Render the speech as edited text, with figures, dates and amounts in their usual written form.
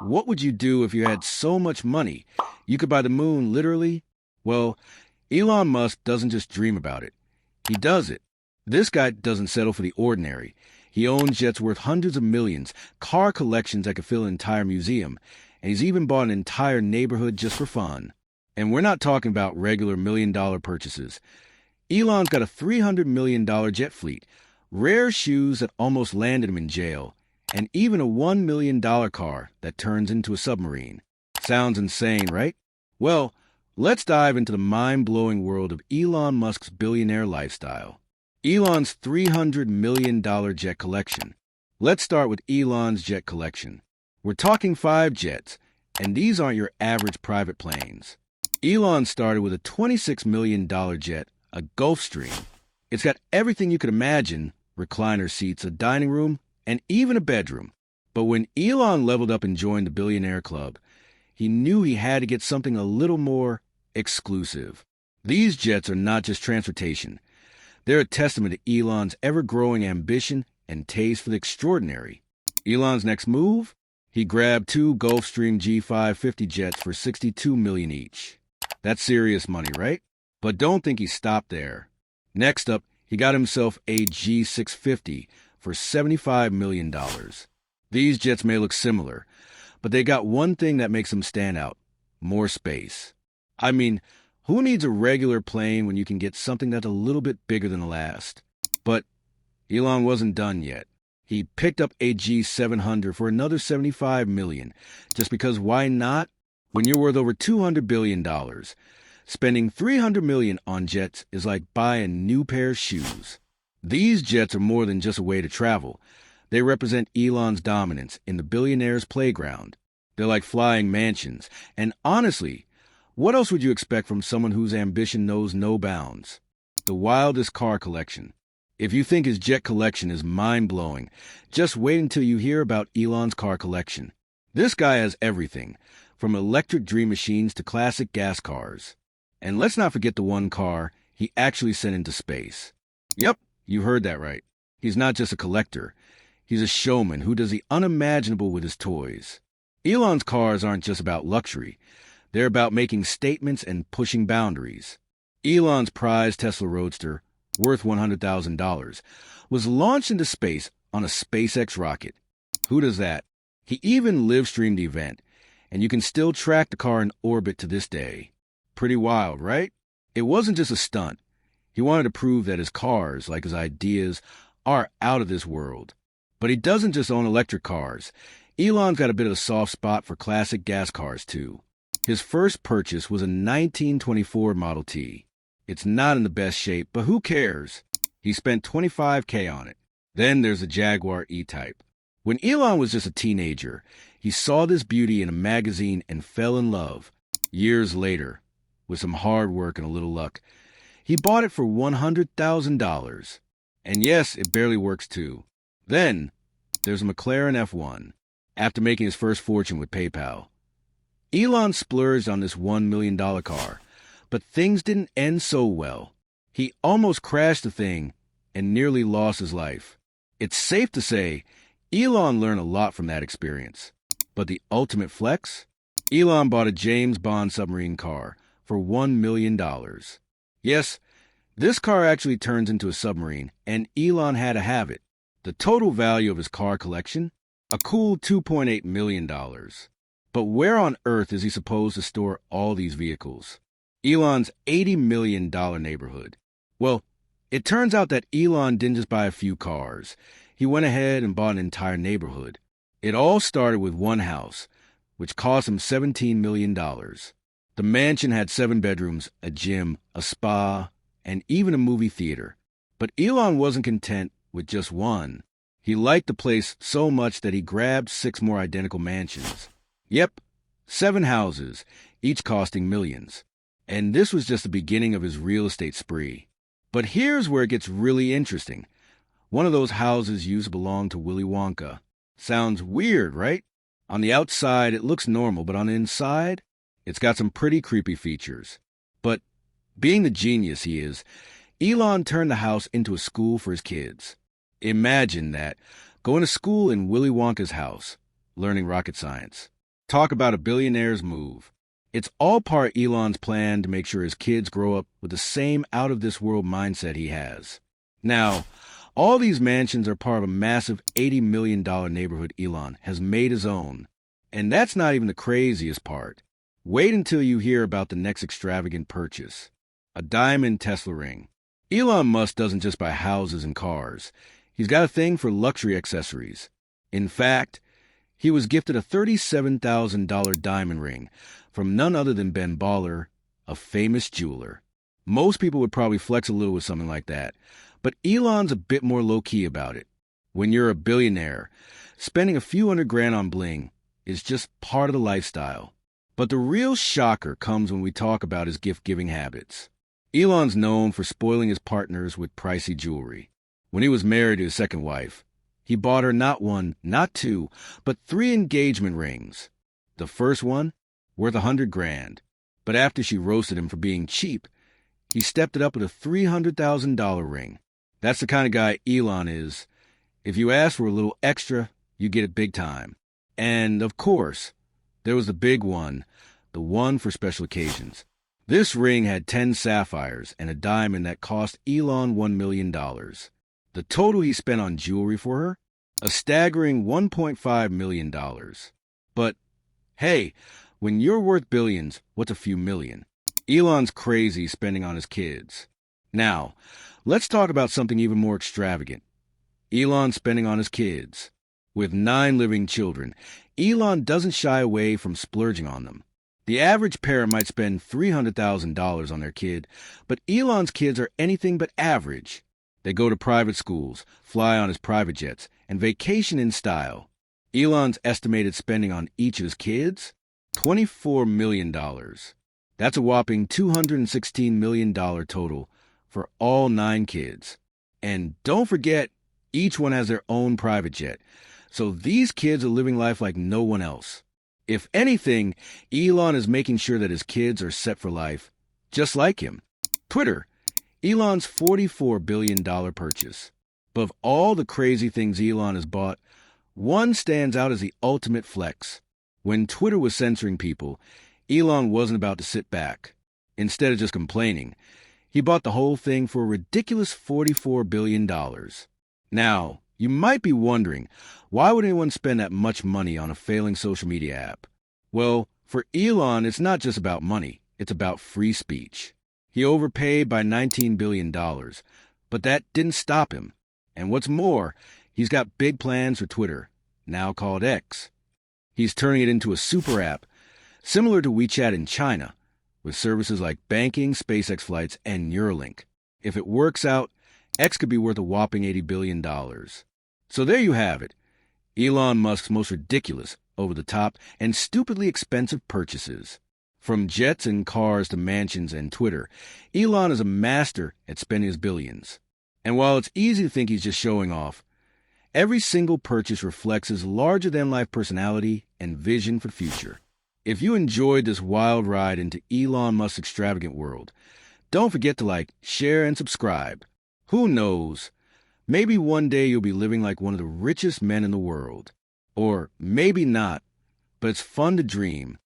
What would you do if you had so much money? You could buy the moon, literally? Well, Elon Musk doesn't just dream about it. He does it. This guy doesn't settle for the ordinary. He owns jets worth hundreds of millions, car collections that could fill an entire museum, and he's even bought an entire neighborhood just for fun. And we're not talking about regular million-dollar purchases. Elon's got a $300 million jet fleet, rare shoes that almost landed him in jail, and even a $1 million car that turns into a submarine. Sounds insane, right? Well, let's dive into the mind-blowing world of Elon Musk's billionaire lifestyle. Elon's $300 million jet collection. Let's start with Elon's jet collection. We're talking 5 jets, and these aren't your average private planes. Elon started with a $26 million jet, a Gulfstream. It's got everything you could imagine: recliner seats, a dining room, and even a bedroom. But when Elon leveled up and joined the billionaire club, he knew he had to get something a little more exclusive. These jets are not just transportation. They're a testament to Elon's ever-growing ambition and taste for the extraordinary. Elon's next move? He grabbed 2 Gulfstream G550 jets for $62 million each. That's serious money, right? But don't think he stopped there. Next up, he got himself a G650 for $75 million. These jets may look similar, but they got one thing that makes them stand out: more space. I mean, who needs a regular plane when you can get something that's a little bit bigger than the last? But Elon wasn't done yet. He picked up a G700 for another $75 million, just because why not? When you're worth over $200 billion, spending $300 million on jets is like buying a new pair of shoes. These jets are more than just a way to travel. They represent Elon's dominance in the billionaire's playground. They're like flying mansions. And honestly, what else would you expect from someone whose ambition knows no bounds? The wildest car collection. If you think his jet collection is mind-blowing, just wait until you hear about Elon's car collection. This guy has everything, from electric dream machines to classic gas cars. And let's not forget the one car he actually sent into space. Yep, you heard that right. He's not just a collector. He's a showman who does the unimaginable with his toys. Elon's cars aren't just about luxury. They're about making statements and pushing boundaries. Elon's prized Tesla Roadster, worth $100,000, was launched into space on a SpaceX rocket. Who does that? He even live-streamed the event, and you can still track the car in orbit to this day. Pretty wild, right? It wasn't just a stunt. He wanted to prove that his cars, like his ideas, are out of this world. But he doesn't just own electric cars. Elon's got a bit of a soft spot for classic gas cars, too. His first purchase was a 1924 Model T. It's not in the best shape, but who cares? He spent $25,000 on it. Then there's the Jaguar E-Type. When Elon was just a teenager, he saw this beauty in a magazine and fell in love. Years later, with some hard work and a little luck, he bought it for $100,000. And yes, it barely works too. Then, there's a McLaren F1. After making his first fortune with PayPal, Elon splurged on this $1 million car, but things didn't end so well. He almost crashed the thing and nearly lost his life. It's safe to say Elon learned a lot from that experience. But the ultimate flex? Elon bought a James Bond submarine car for $1 million. Yes, this car actually turns into a submarine, and Elon had to have it. The total value of his car collection? A cool $2.8 million. But where on earth is he supposed to store all these vehicles? Elon's $80 million neighborhood. Well, it turns out that Elon didn't just buy a few cars. He went ahead and bought an entire neighborhood. It all started with one house, which cost him $17 million. The mansion had 7 bedrooms, a gym, a spa, and even a movie theater. But Elon wasn't content with just one. He liked the place so much that he grabbed 6 more identical mansions. Yep, 7 houses, each costing millions. And this was just the beginning of his real estate spree. But here's where it gets really interesting. One of those houses used to belong to Willy Wonka. Sounds weird, right? On the outside, it looks normal, but on the inside, it's got some pretty creepy features. But being the genius he is, Elon turned the house into a school for his kids. Imagine that, going to school in Willy Wonka's house, learning rocket science. Talk about a billionaire's move. It's all part Elon's plan to make sure his kids grow up with the same out-of-this-world mindset he has. Now, all these mansions are part of a massive $80 million neighborhood Elon has made his own. And that's not even the craziest part. Wait until you hear about the next extravagant purchase. A diamond Tesla ring. Elon Musk doesn't just buy houses and cars. He's got a thing for luxury accessories. In fact, he was gifted a $37,000 diamond ring from none other than Ben Baller, a famous jeweler. Most people would probably flex a little with something like that, but Elon's a bit more low-key about it. When you're a billionaire, spending a few $100,000 on bling is just part of the lifestyle. But the real shocker comes when we talk about his gift-giving habits. Elon's known for spoiling his partners with pricey jewelry. When he was married to his second wife, he bought her not one, not two, but 3 engagement rings. The first one, worth $100,000. But after she roasted him for being cheap, he stepped it up with a $300,000 ring. That's the kind of guy Elon is. If you ask for a little extra, you get it big time. And, of course, there was the big one, the one for special occasions. This ring had 10 sapphires and a diamond that cost Elon $1 million. The total he spent on jewelry for her? A staggering $1.5 million. But, hey, when you're worth billions, what's a few million? Elon's crazy spending on his kids. Now, let's talk about something even more extravagant. Elon spending on his kids. With 9 living children, Elon doesn't shy away from splurging on them. The average parent might spend $300,000 on their kid, but Elon's kids are anything but average. They go to private schools, fly on his private jets, and vacation in style. Elon's estimated spending on each of his kids? $24 million. That's a whopping $216 million total for all 9 kids. And don't forget, each one has their own private jet. So these kids are living life like no one else. If anything, Elon is making sure that his kids are set for life, just like him. Twitter, Elon's $44 billion purchase. But of all the crazy things Elon has bought, one stands out as the ultimate flex. When Twitter was censoring people, Elon wasn't about to sit back. Instead of just complaining, he bought the whole thing for a ridiculous $44 billion. Now, you might be wondering, why would anyone spend that much money on a failing social media app? Well, for Elon, it's not just about money. It's about free speech. He overpaid by $19 billion, but that didn't stop him. And what's more, he's got big plans for Twitter, now called X. He's turning it into a super app, similar to WeChat in China, with services like banking, SpaceX flights, and Neuralink. If it works out, X could be worth a whopping $80 billion. So there you have it. Elon Musk's most ridiculous, over-the-top, and stupidly expensive purchases. From jets and cars to mansions and Twitter, Elon is a master at spending his billions. And while it's easy to think he's just showing off, every single purchase reflects his larger-than-life personality and vision for the future. If you enjoyed this wild ride into Elon Musk's extravagant world, don't forget to like, share, and subscribe. Who knows? Maybe one day you'll be living like one of the richest men in the world. Or maybe not, but it's fun to dream.